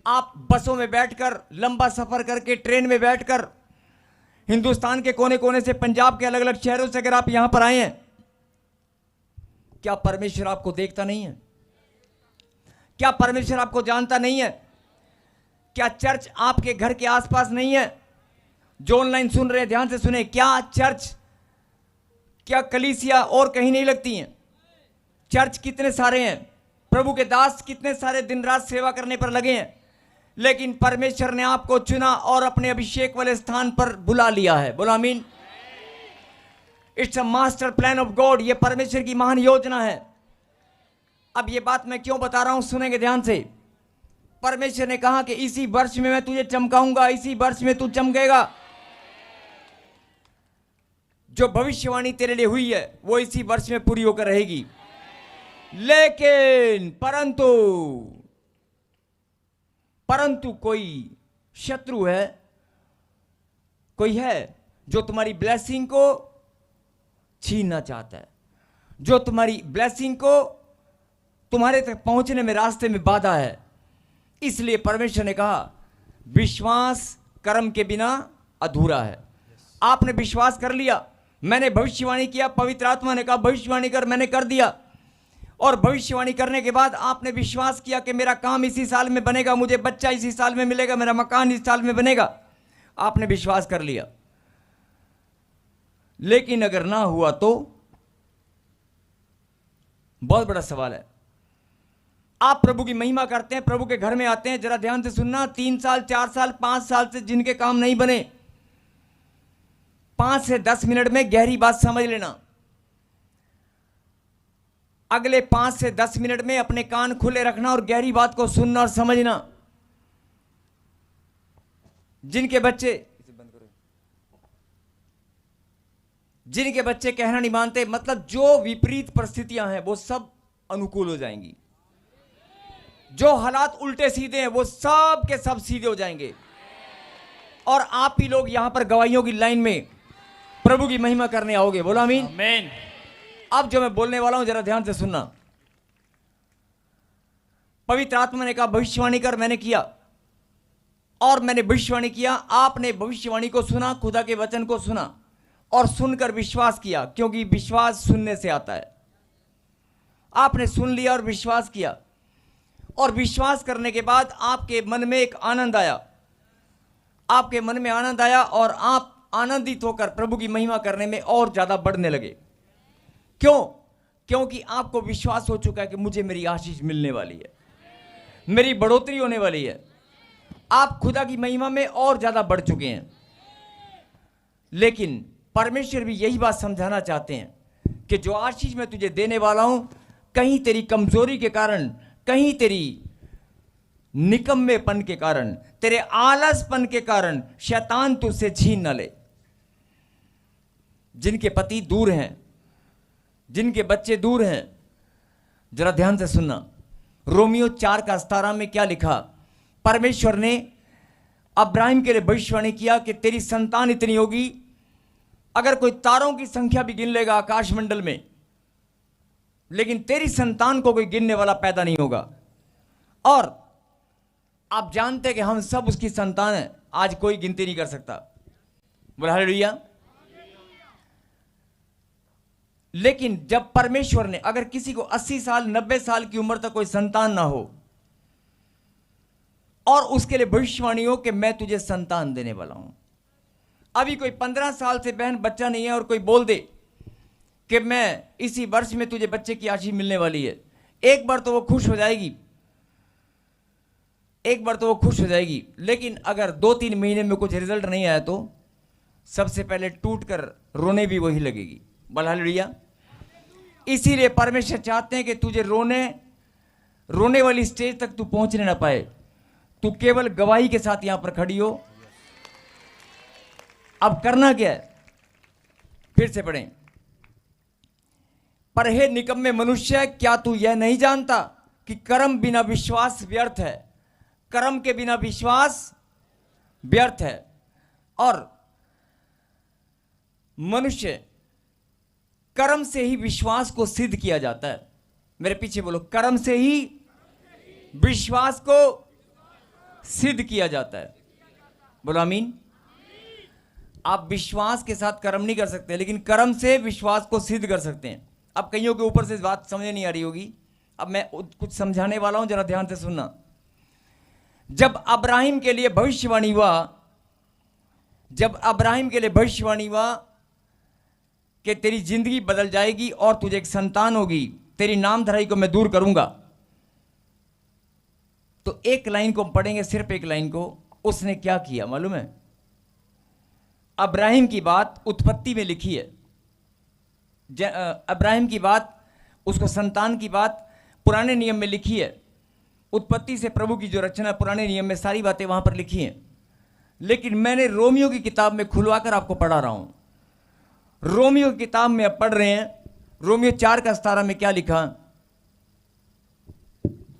आप बसों में बैठकर, लंबा सफर करके, ट्रेन में बैठकर, हिंदुस्तान के कोने कोने से, पंजाब के अलग अलग शहरों से अगर आप यहां पर आए हैं, क्या परमेश्वर आपको देखता नहीं है? क्या परमेश्वर आपको जानता नहीं है? क्या चर्च आपके घर के आसपास नहीं है? जो ऑनलाइन सुन रहे हैं ध्यान से सुने, क्या चर्च, क्या कलीसिया और कहीं नहीं लगती हैं? चर्च कितने सारे हैं, प्रभु के दास कितने सारे दिन रात सेवा करने पर लगे हैं, लेकिन परमेश्वर ने आपको चुना और अपने अभिषेक वाले स्थान पर बुला लिया है। बोलो आमीन। It's a master plan of God. ये परमेश्वर की महान योजना है। अब ये बात मैं क्यों बता रहा हूं, सुनेंगे ध्यान से। परमेश्वर ने कहा कि इसी वर्ष में मैं तुझे चमकाऊंगा, इसी वर्ष में तू चमकेगा। जो भविष्यवाणी तेरे लिए हुई है वो इसी वर्ष में पूरी होकर रहेगी। लेकिन परंतु कोई शत्रु है, कोई है जो तुम्हारी ब्लेसिंग को छीनना चाहता है, जो तुम्हारी ब्लेसिंग को तुम्हारे तक पहुंचने में रास्ते में बाधा है। इसलिए परमेश्वर ने कहा विश्वास कर्म के बिना अधूरा है। आपने विश्वास कर लिया, मैंने भविष्यवाणी किया, पवित्र आत्मा ने कहा भविष्यवाणी कर, मैंने कर दिया। और भविष्यवाणी करने के बाद आपने विश्वास किया कि मेरा काम इसी साल में बनेगा, मुझे बच्चा इसी साल में मिलेगा, मेरा मकान इस साल में बनेगा। आपने विश्वास कर लिया। लेकिन अगर ना हुआ तो बहुत बड़ा सवाल है। आप प्रभु की महिमा करते हैं, प्रभु के घर में आते हैं, जरा ध्यान से सुनना, 3 साल 4 साल 5 साल से जिनके काम नहीं बने, 5 से 10 मिनट में गहरी बात समझ लेना। अगले 5 से 10 मिनट में अपने कान खुले रखना और गहरी बात को सुनना और समझना। जिनके बच्चे कहना नहीं मानते, मतलब जो विपरीत परिस्थितियां हैं वो सब अनुकूल हो जाएंगी। जो हालात उल्टे सीधे हैं वो सब के सब सीधे हो जाएंगे। और आप ही लोग यहां पर गवाहियों की लाइन में प्रभु की महिमा करने आओगे। बोलो आमीन। आमीन। अब जो मैं बोलने वाला हूं जरा ध्यान से सुनना। पवित्र आत्मा ने कहा भविष्यवाणी कर, मैंने किया और मैंने भविष्यवाणी किया। आपने भविष्यवाणी को सुना, खुदा के वचन को सुना और सुनकर विश्वास किया, क्योंकि विश्वास सुनने से आता है। आपने सुन लिया और विश्वास किया, और विश्वास करने के बाद आपके मन में एक आनंद आया, आपके मन में आनंद आया और आप आनंदित होकर प्रभु की महिमा करने में और ज्यादा बढ़ने लगे। क्यों? क्योंकि आपको विश्वास हो चुका है कि मुझे मेरी आशीष मिलने वाली है, मेरी बढ़ोतरी होने वाली है। आप खुदा की महिमा में और ज्यादा बढ़ चुके हैं। लेकिन परमेश्वर भी यही बात समझाना चाहते हैं कि जो आशीष मैं तुझे देने वाला हूं, कहीं तेरी कमजोरी के कारण, कहीं तेरी निकम्मेपन के कारण, तेरे आलसपन के कारण शैतान तुझसे छीन न ले। जिनके पति दूर हैं, जिनके बच्चे दूर हैं, जरा ध्यान से सुनना। रोमियो 4:17 में क्या लिखा? परमेश्वर ने अब्राहिम के लिए भविष्यवाणी किया कि तेरी संतान इतनी होगी, अगर कोई तारों की संख्या भी गिन लेगा आकाशमंडल में, लेकिन तेरी संतान को कोई गिनने वाला पैदा नहीं होगा। और आप जानते हैं कि हम सब उसकी संतान हैं, आज कोई गिनती नहीं कर सकता। बोला हालेलुया। लेकिन जब परमेश्वर ने, अगर किसी को 80 साल 90 साल की उम्र तक कोई संतान ना हो और उसके लिए भविष्यवाणी हो कि मैं तुझे संतान देने वाला हूं, अभी कोई 15 साल से बहन बच्चा नहीं है और कोई बोल दे कि मैं इसी वर्ष में तुझे बच्चे की आशीष मिलने वाली है, एक बार तो वो खुश हो जाएगी, एक बार तो वो खुश हो जाएगी। लेकिन अगर 2-3 महीने में कुछ रिजल्ट नहीं आया तो सबसे पहले टूट कर रोने भी वही लगेगी। बोला हालेलुया। इसीलिए परमेश्वर चाहते हैं कि तुझे रोने वाली स्टेज तक तू पहुंचने ना पाए, तू केवल गवाही के साथ यहां पर खड़ी हो। अब करना क्या है? फिर से पढ़ें। पर हे निकम्मे मनुष्य, क्या तू यह नहीं जानता कि कर्म बिना विश्वास व्यर्थ है? कर्म के बिना विश्वास व्यर्थ है। और मनुष्य कर्म से ही विश्वास को सिद्ध किया जाता है। मेरे पीछे बोलो, कर्म से ही विश्वास को सिद्ध किया जाता है। बोलो आमीन। आप विश्वास के साथ कर्म नहीं कर सकते, लेकिन कर्म से विश्वास को सिद्ध कर सकते हैं। अब कईयों के ऊपर से इस बात समझ नहीं आ रही होगी, अब मैं कुछ समझाने वाला हूं, जरा ध्यान से सुनना। जब अब्राहिम के लिए भविष्यवाणी हुआ, जब अब्राहिम के लिए भविष्यवाणी हुआ कि तेरी जिंदगी बदल जाएगी और तुझे एक संतान होगी, तेरी नामधराई को मैं दूर करूंगा, तो एक लाइन को पढ़ेंगे, सिर्फ एक लाइन को। उसने क्या किया मालूम है? अब्राहिम की बात उत्पत्ति में लिखी है। अब्राहिम की बात, उसको संतान की बात पुराने नियम में लिखी है। उत्पत्ति से प्रभु की जो रचना पुराने नियम में, सारी बातें वहां पर लिखी हैं। लेकिन मैंने रोमियो की किताब में खुलवाकर आपको पढ़ा रहा हूं। रोमियो की किताब में अब पढ़ रहे हैं, रोमियो 4:17 में क्या लिखा?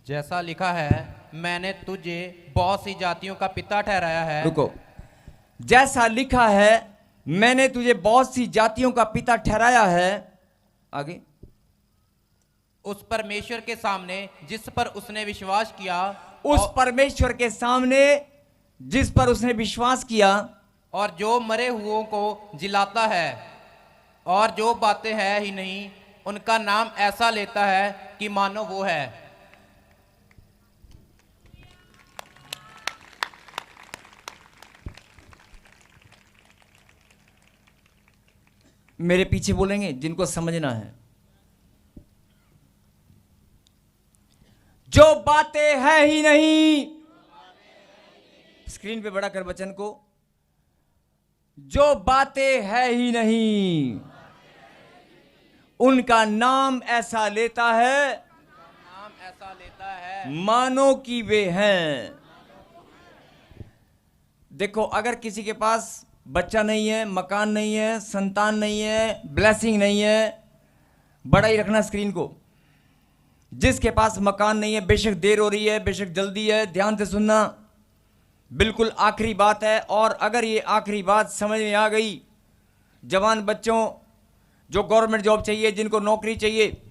जैसा लिखा है, मैंने तुझे बहुत सी जातियों का पिता ठहराया है। रुको, जैसा लिखा है मैंने तुझे बहुत सी जातियों का पिता ठहराया है। आगे, उस परमेश्वर के सामने जिस पर उसने विश्वास किया, उस परमेश्वर के सामने जिस पर उसने विश्वास किया, और जो मरे हुओं को जिलाता है और जो बातें है ही नहीं, उनका नाम ऐसा लेता है कि मानो वो है। मेरे पीछे बोलेंगे जिनको समझना है। जो बातें है ही नहीं, स्क्रीन पे बड़ा कर वचन को, जो बातें है ही नहीं, उनका नाम ऐसा लेता है मानो कि वे हैं। देखो, अगर किसी के पास बच्चा नहीं है, मकान नहीं है, संतान नहीं है, ब्लेसिंग नहीं है, बड़ा ही रखना स्क्रीन को। जिसके पास मकान नहीं है, बेशक देर हो रही है, बेशक जल्दी है, ध्यान से सुनना, बिल्कुल आखिरी बात है। और अगर ये आखिरी बात समझ में आ गई, जवान बच्चों जो गवर्नमेंट जॉब चाहिए, जिनको नौकरी चाहिए,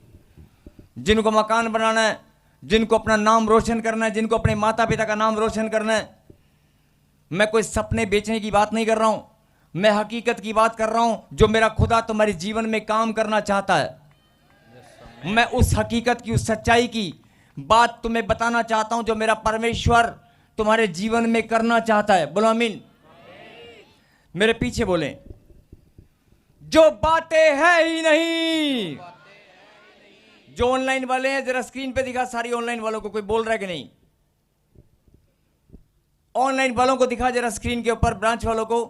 जिनको मकान बनाना है, जिनको अपना नाम रोशन करना है, जिनको अपने माता पिता का नाम रोशन करना है, मैं कोई सपने बेचने की बात नहीं कर रहा हूं, मैं हकीकत की बात कर रहा हूं। जो मेरा खुदा तुम्हारे जीवन में काम करना चाहता है, मैं उस हकीकत की, उस सच्चाई की बात तुम्हें बताना चाहता हूं जो मेरा परमेश्वर तुम्हारे जीवन में करना चाहता है। बोलो आमीन। मेरे पीछे बोले, जो बातें है ही नहीं। जो ऑनलाइन वाले हैं जरा स्क्रीन पे दिखा, सारी ऑनलाइन वालों को, कोई बोल रहा है कि नहीं? ऑनलाइन वालों को दिखा जरा स्क्रीन के ऊपर, ब्रांच वालों को।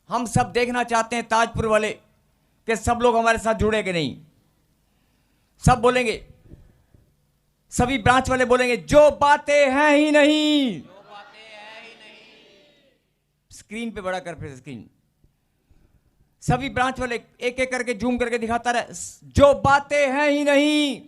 हम सब देखना चाहते हैं, ताजपुर वाले, कि सब लोग हमारे साथ जुड़े कि नहीं। सब बोलेंगे, सभी ब्रांच वाले बोलेंगे, जो बातें हैं ही नहीं। स्क्रीन पे बड़ा कर, फिर स्क्रीन, सभी ब्रांच वाले एक एक करके जूम करके दिखाता रहे, जो बातें हैं ही नहीं।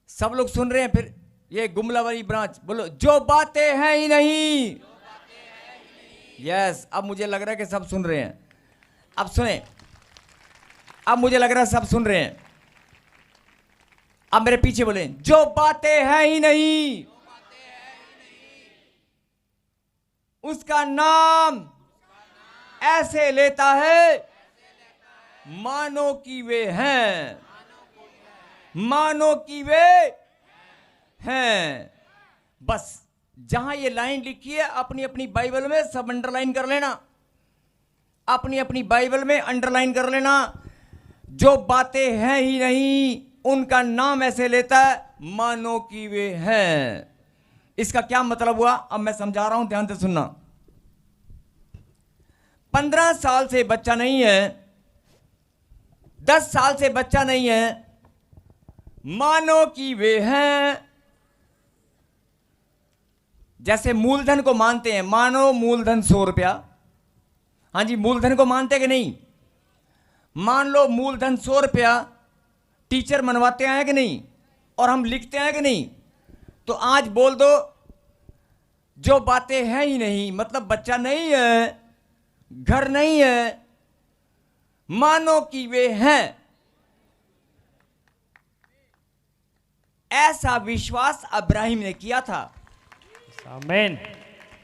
सब लोग सुन रहे हैं? फिर ये गुमला वाली ब्रांच बोलो, जो बातें हैं ही नहीं। यस, अब मुझे लग रहा है कि सब सुन रहे हैं। अब सुने, अब मुझे लग रहा है सब सुन रहे हैं। अब मेरे पीछे बोले, जो बातें हैं ही नहीं, उसका नाम ऐसे लेता है मानो कि वे हैं, मानो कि वे हैं। बस जहां ये लाइन लिखी है अपनी अपनी बाइबल में सब अंडरलाइन कर लेना, अपनी अपनी बाइबल में अंडरलाइन कर लेना। जो बातें हैं ही नहीं, उनका नाम ऐसे लेता है मानो कि वे हैं। इसका क्या मतलब हुआ, अब मैं समझा रहा हूं, ध्यान से सुनना। 15 साल से बच्चा नहीं है, 10 साल से बच्चा नहीं है, मानो कि वे हैं। जैसे मूलधन को मानते हैं, मानो मूलधन 100 रुपया। हाँ जी, मूलधन को मानते कि नहीं? मान लो मूलधन 100 रुपया टीचर मनवाते हैं कि नहीं, और हम लिखते हैं कि नहीं। तो आज बोल दो, जो बातें हैं ही नहीं, मतलब बच्चा नहीं है, घर नहीं है, मानो कि वे हैं। ऐसा विश्वास अब्राहिम ने किया था। आमीन।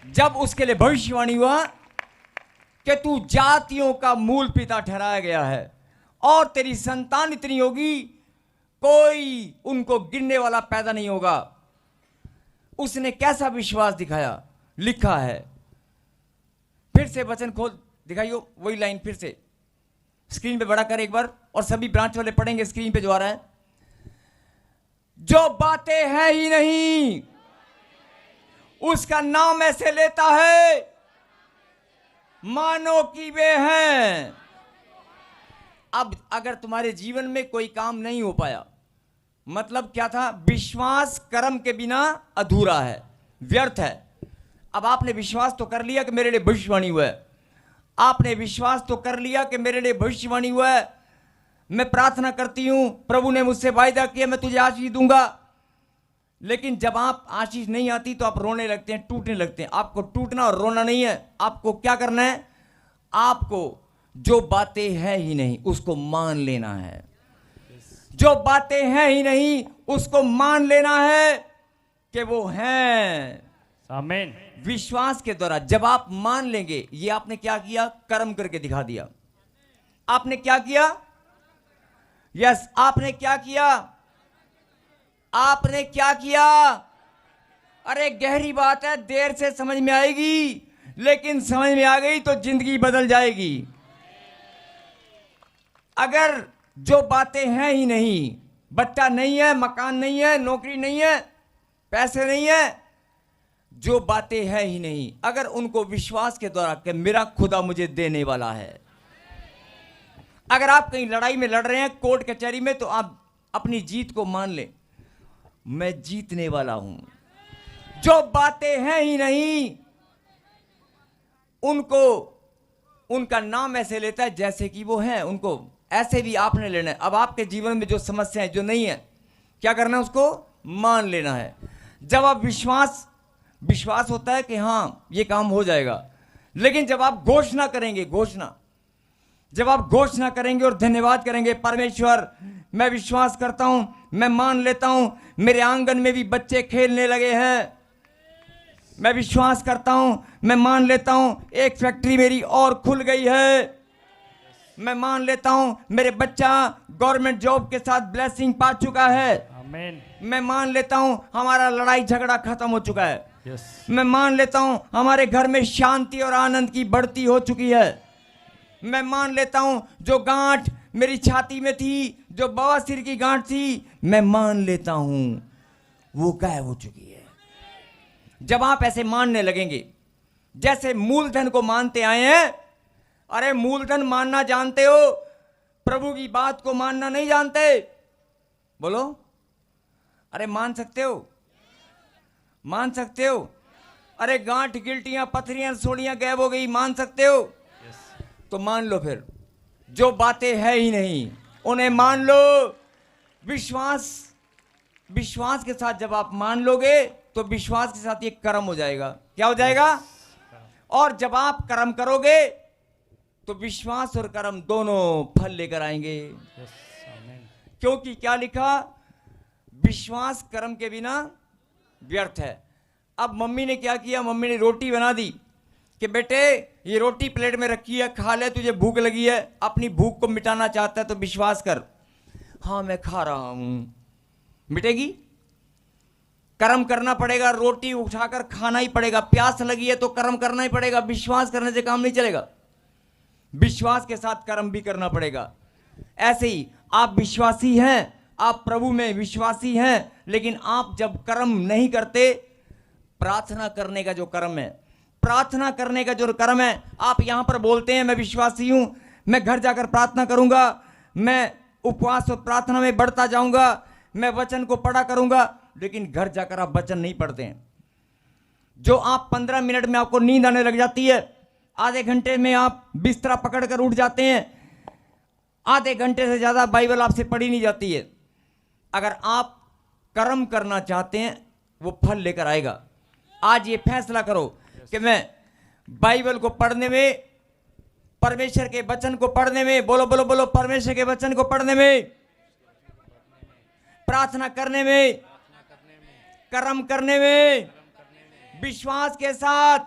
जब उसके लिए भविष्यवाणी हुआ कि तू जातियों का मूल पिता ठहराया गया है और तेरी संतान इतनी होगी कोई उनको गिनने वाला पैदा नहीं होगा। उसने कैसा विश्वास दिखाया, लिखा है। फिर से वचन खोल दिखाइयो, वही लाइन फिर से स्क्रीन पे बड़ा कर एक बार, और सभी ब्रांच वाले पढ़ेंगे स्क्रीन पे जो आ रहा है। जो बातें हैं ही नहीं उसका नाम ऐसे लेता है मानो कि वे हैं। अब अगर तुम्हारे जीवन में कोई काम नहीं हो पाया, मतलब क्या था? विश्वास कर्म के बिना अधूरा है, व्यर्थ है। अब आपने विश्वास तो कर लिया कि मेरे लिए भविष्यवाणी हुआ है, आपने विश्वास तो कर लिया कि मेरे लिए भविष्यवाणी हुआ है, मैं प्रार्थना करती हूं, प्रभु ने मुझसे वायदा किया मैं तुझे आशीष दूंगा। लेकिन जब आप आशीष नहीं आती तो आप रोने लगते हैं, टूटने लगते हैं। आपको टूटना और रोना नहीं है, आपको क्या करना है? आपको जो बातें हैं ही नहीं उसको मान लेना है। जो बातें हैं ही नहीं उसको मान लेना है कि वो हैं। आमीन। विश्वास के द्वारा जब आप मान लेंगे, ये आपने क्या किया? कर्म करके दिखा दिया। आपने क्या किया? यस, आपने क्या किया? आपने क्या किया? अरे गहरी बात है, देर से समझ में आएगी, लेकिन समझ में आ गई तो जिंदगी बदल जाएगी। अगर जो बातें हैं ही नहीं, बच्चा नहीं है, मकान नहीं है, नौकरी नहीं है, पैसे नहीं है, जो बातें हैं ही नहीं, अगर उनको विश्वास के द्वारा कि मेरा खुदा मुझे देने वाला है। अगर आप कहीं लड़ाई में लड़ रहे हैं कोर्ट कचहरी में, तो आप अपनी जीत को मान लें, मैं जीतने वाला हूं। जो बातें हैं ही नहीं उनको उनका नाम ऐसे लेता है जैसे कि वो है, उनको ऐसे भी आपने लेना है। अब आपके जीवन में जो समस्या है, जो नहीं है, क्या करना है? उसको मान लेना है। जब आप विश्वास होता है कि हाँ ये काम हो जाएगा, लेकिन जब आप घोषणा करेंगे, जब आप घोषणा करेंगे और धन्यवाद करेंगे, परमेश्वर मैं विश्वास करता हूं, मैं मान लेता हूं, मेरे आंगन में भी बच्चे खेलने लगे हैं, मैं विश्वास करता हूं, मैं मान लेता हूं, एक फैक्ट्री मेरी और खुल गई है, मैं मान लेता हूं, मेरे बच्चा गवर्नमेंट जॉब के साथ ब्लेसिंग पा चुका है, आमीन। मैं मान लेता हूं, हमारा लड़ाई झगड़ा खत्म हो चुका है, यस। मैं मान लेता हूं, हमारे घर में शांति और आनंद की बढ़ती हो चुकी है, मैं मान लेता हूं, जो गांठ मेरी छाती में थी, जो बवासीर की गांठ थी, मैं मान लेता हूं वो गायब हो चुकी है। जब आप ऐसे मानने लगेंगे, जैसे मूलधन को मानते आए हैं, अरे मूलधन मानना जानते हो, प्रभु की बात को मानना नहीं जानते? बोलो, अरे मान सकते हो? मान सकते हो? अरे गांठ गिल्टियां पथरियां सोड़ियां गायब हो गई, मान सकते हो? तो मान लो फिर, जो बातें है ही नहीं उन्हें मान लो। विश्वास के साथ जब आप मान लोगे तो विश्वास के साथ ये कर्म हो जाएगा। क्या हो जाएगा? और जब आप कर्म करोगे तो विश्वास और कर्म दोनों फल लेकर आएंगे। क्योंकि क्या लिखा? विश्वास कर्म के बिना व्यर्थ है। अब मम्मी ने क्या किया? मम्मी ने रोटी बना दी कि बेटे ये रोटी प्लेट में रखी है, खा ले, तुझे भूख लगी है, अपनी भूख को मिटाना चाहता है तो विश्वास कर। हाँ मैं खा रहा हूं, मिटेगी? कर्म करना पड़ेगा, रोटी उठाकर खाना ही पड़ेगा। प्यास लगी है तो कर्म करना ही पड़ेगा, विश्वास करने से काम नहीं चलेगा, विश्वास के साथ कर्म भी करना पड़ेगा। ऐसे ही आप विश्वासी हैं, आप प्रभु में विश्वासी हैं, लेकिन आप जब कर्म नहीं करते, प्रार्थना करने का जो कर्म है, प्रार्थना करने का जो कर्म है, आप यहां पर बोलते हैं मैं विश्वासी हूं, मैं घर जाकर प्रार्थना करूंगा, मैं उपवास और प्रार्थना में बढ़ता जाऊंगा, मैं वचन को पढ़ा करूंगा, लेकिन घर जाकर आप वचन नहीं पढ़ते हैं। जो आप 15 मिनट में आपको नींद आने लग जाती है, आधे घंटे में आप बिस्तरा पकड़कर उठ जाते हैं, आधे घंटे से ज्यादा बाइबल आपसे पढ़ी नहीं जाती है। अगर आप कर्म करना चाहते हैं वो फल लेकर आएगा। आज ये फैसला करो कि मैं बाइबल को पढ़ने में, परमेश्वर के वचन को पढ़ने में, बोलो बोलो बोलो, परमेश्वर के वचन को पढ़ने में, प्रार्थना करने में, कर्म करने में, विश्वास के साथ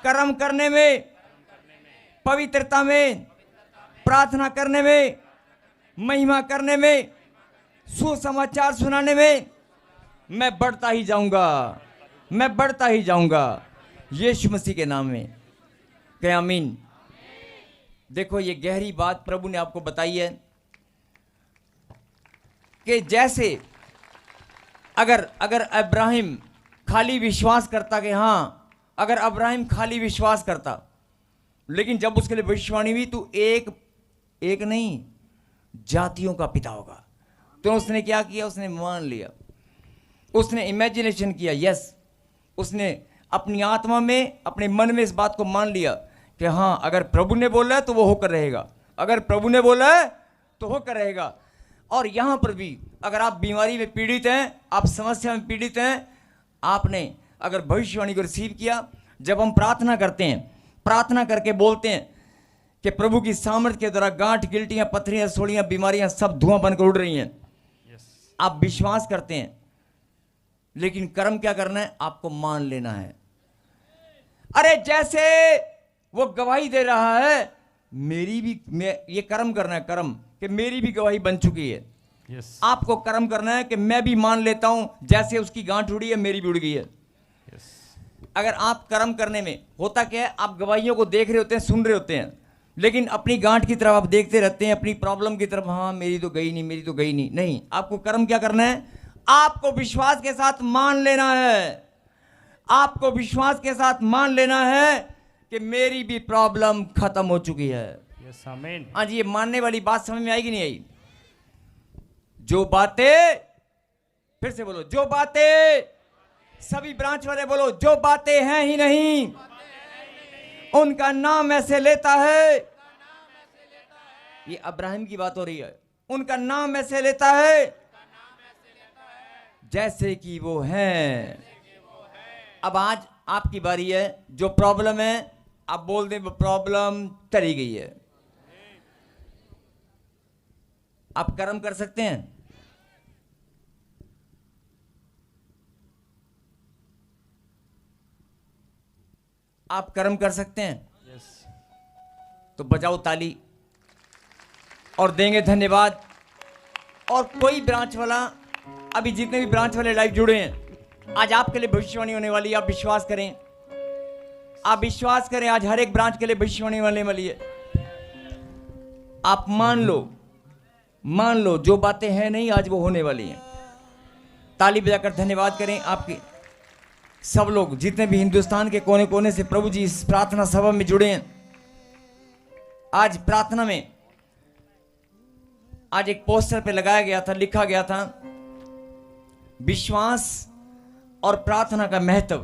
कर्म करने में, पवित्रता में, प्रार्थना करने में, महिमा करने में, सुसमाचार सुनाने में मैं बढ़ता ही जाऊंगा, मैं बढ़ता ही जाऊंगा, यीशु मसीह के नाम में। कहे आमीन। देखो ये गहरी बात प्रभु ने आपको बताई है कि जैसे अगर अब्राहिम खाली विश्वास करता कि हाँ, अगर अब्राहिम खाली विश्वास करता, लेकिन जब उसके लिए भविष्यवाणी हुई तू एक नहीं जातियों का पिता होगा, तो उसने क्या किया? उसने मान लिया, उसने इमेजिनेशन किया। यस, उसने अपनी आत्मा में, अपने मन में इस बात को मान लिया कि हाँ, अगर प्रभु ने बोला है तो वो होकर रहेगा, अगर प्रभु ने बोला है तो होकर रहेगा। और यहां पर भी अगर आप बीमारी में पीड़ित हैं, आप समस्या में पीड़ित हैं, आपने अगर भविष्यवाणी को रिसीव किया, जब हम प्रार्थना करते हैं, प्रार्थना करके बोलते हैं कि प्रभु की सामर्थ्य के द्वारा गांठ, गिल्टियां, पत्थरियां, सोड़ियां, बीमारियां सब धुआं बनकर उड़ रही हैं, आप विश्वास करते हैं, लेकिन कर्म क्या करना है? आपको मान लेना है। अरे जैसे वो गवाही दे रहा है, मेरी भी, ये कर्म करना है, कर्म कि मेरी भी गवाही बन चुकी है। आपको कर्म करना है कि मैं भी मान लेता हूं, जैसे उसकी गांठ उड़ी है मेरी भी उड़ गई है। अगर आप कर्म करने में होता क्या है, आप गवाहियों को देख रहे होते हैं, सुन रहे होते हैं, लेकिन अपनी गांठ की तरफ आप देखते रहते हैं, अपनी प्रॉब्लम की तरफ, हाँ मेरी तो गई नहीं, मेरी तो गई नहीं। नहीं, आपको कर्म क्या करना है? आपको विश्वास के साथ मान लेना है, आपको विश्वास के साथ मान लेना है कि मेरी भी प्रॉब्लम खत्म हो चुकी है। यस आमीन। हाँ जी, ये मानने वाली बात समझ में आएगी नहीं आई? जो बातें, फिर से बोलो, जो बातें, सभी ब्रांच वाले बोलो, जो बातें हैं ही नहीं उनका नाम ऐसे लेता है। ये अब्राहिम की बात हो रही है, उनका नाम ऐसे लेता है जैसे कि वो हैं। अब आज आपकी बारी है, जो प्रॉब्लम है आप बोल दें वो प्रॉब्लम टली गई है। आप कर्म कर सकते हैं। आप कर्म कर सकते हैं। तो बजाओ ताली और देंगे धन्यवाद। और कोई ब्रांच वाला, अभी जितने भी ब्रांच वाले लाइव जुड़े हैं, आज आपके लिए भविष्यवाणी होने वाली है। आप विश्वास करें, आप विश्वास करें, आज हर एक ब्रांच के लिए भविष्यवाणी होने वाली है। आप मान लो जो बातें हैं नहीं, आज वो होने वाली हैं। ताली बजाकर धन्यवाद करें आपके सब लोग, जितने भी हिंदुस्तान के कोने कोने से प्रभु जी इस प्रार्थना सभा में जुड़े हैं। आज प्रार्थना में आज एक पोस्टर पे लगाया गया था, लिखा गया था, विश्वास और प्रार्थना का महत्व।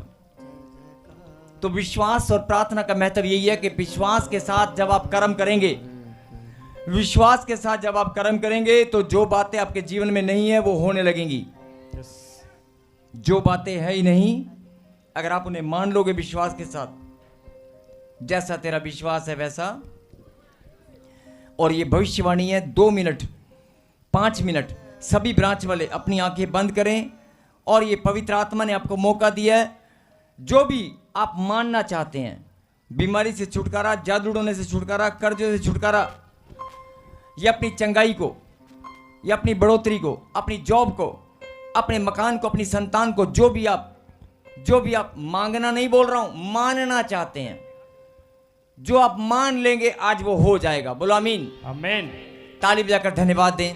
तो विश्वास और प्रार्थना का महत्व यही है कि विश्वास के साथ जब आप कर्म करेंगे, विश्वास के साथ जब आप कर्म करेंगे, तो जो बातें आपके जीवन में नहीं है वो होने लगेंगी। जो बातें है ही नहीं, अगर आप उन्हें मान लोगे विश्वास के साथ, जैसा तेरा विश्वास है वैसा। और ये भविष्यवाणी है। 2 मिनट 5 मिनट सभी ब्रांच वाले अपनी आंखें बंद करें। और ये पवित्र आत्मा ने आपको मौका दिया है, जो भी आप मानना चाहते हैं, बीमारी से छुटकारा, जादू टोने से छुटकारा, कर्जों से छुटकारा, या अपनी चंगाई को, या अपनी बढ़ोतरी को, अपनी जॉब को, अपने मकान को, अपनी संतान को, जो भी आप मांगना नहीं बोल रहा हूं, मानना चाहते हैं, जो आप मान लेंगे आज वो हो जाएगा। बोलो आमीन। आमीन। ताली बजाकर धन्यवाद दें।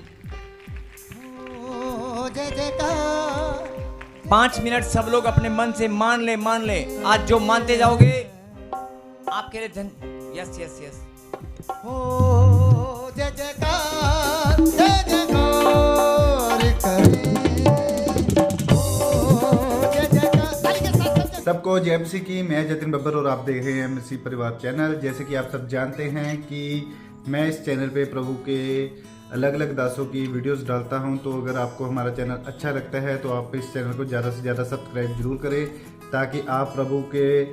5 मिनट सब लोग अपने मन से मान ले। आज जो मानते जाओगे आपके लिए यस यस यस। जय जयकार, जय जयकार सबको जय मसीह की। मैं जतिन बब्बर और आप देख रहे हैं मसीह परिवार चैनल। जैसे कि आप सब जानते हैं कि मैं इस चैनल पे प्रभु के अलग अलग दासों की वीडियोस डालता हूं। तो अगर आपको हमारा चैनल अच्छा लगता है तो आप इस चैनल को ज़्यादा से ज़्यादा सब्सक्राइब जरूर करें, ताकि आप प्रभु के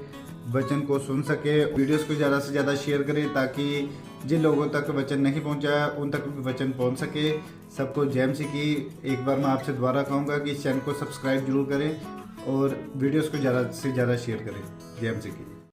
वचन को सुन सके। वीडियोस को ज़्यादा से ज़्यादा शेयर करें ताकि जिन लोगों तक वचन नहीं पहुंचा उन तक भी वचन पहुंच सके। सबको जय मसीह की। एक बार मैं आपसे दोबारा कहूँगा कि इस चैनल को सब्सक्राइब जरूर करें और वीडियोस को ज़्यादा से ज़्यादा शेयर करें। जय मसीह की।